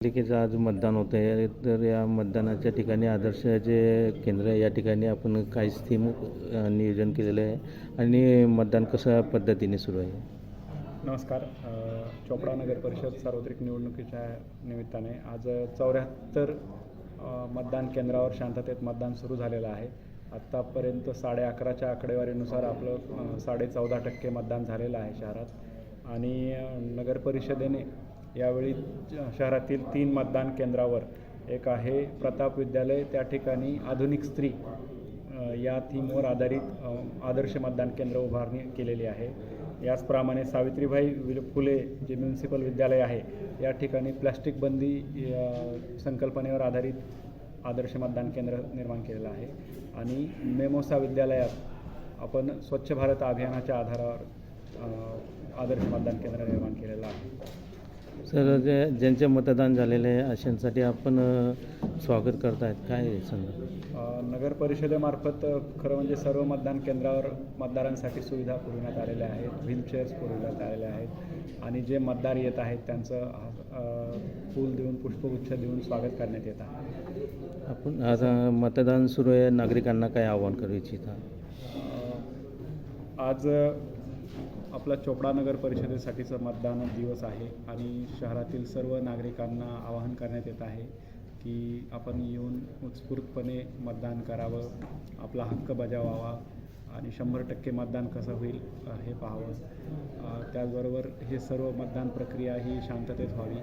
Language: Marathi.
पालिकेचं आज मतदान होतं आहे, तर या मतदानाच्या ठिकाणी आदर्श जे केंद्र आहे या ठिकाणी आपण काहीच थीम नियोजन केलेलं आहे आणि मतदान कशा पद्धतीने सुरू आहे. नमस्कार. चोपडा नगर परिषद सार्वत्रिक निवडणुकीच्या निमित्ताने आज 74 मतदान केंद्रावर शांततेत मतदान सुरू झालेलं आहे. आत्तापर्यंत 11:30च्या आकडेवारीनुसार आपलं 14.5% मतदान झालेलं आहे शहरात. आणि नगर परिषदेने यावेळी शहरातील 3 मतदान केंद्रावर, एक आहे प्रताप विद्यालय, त्या ठिकाणी आधुनिक स्त्री या थीमवर आधारित आदर्श मतदान केंद्र उभारणी केलेली आहे. याचप्रमाणे सावित्रीबाई फुले जे म्युन्सिपल विद्यालय आहे या ठिकाणी प्लॅस्टिक बंदी संकल्पनेवर आधारित आदर्श मतदान केंद्र निर्माण केलेलं आहे. आणि मेमोसा विद्यालयात आपण स्वच्छ भारत अभियानाच्या आधारावर आदर्श मतदान केंद्र निर्माण केलेलं आहे. सर, ज्यांचे मतदान झालेले आहे अशांसाठी आपण स्वागत करतायत, काय सांगा? नगर परिषदेमार्फत खरं म्हणजे सर्व मतदान केंद्रावर मतदारांसाठी सुविधा पुरवण्यात आलेल्या आहेत. व्हीलचेअर्स पुरवण्यात आलेल्या आहेत आणि जे मतदार येत आहेत त्यांचं फूल देऊन, पुष्पगुच्छ देऊन स्वागत करण्यात येत आहे. आपण आता मतदान सुरू आहे, नागरिकांना काय आवाहन करू इच्छिता? आज आपला चोपडा नगर परिषदेसाठीचं मतदान दिवस आहे आणि शहरातील सर्व नागरिकांना आवाहन करण्यात येत आहे की आपण येऊन उत्स्फूर्तपणे मतदान करावं, आपला हक्क बजावावा आणि 100% मतदान कसं होईल हे पाहावं. त्याचबरोबर हे सर्व मतदान प्रक्रिया ही शांततेत व्हावी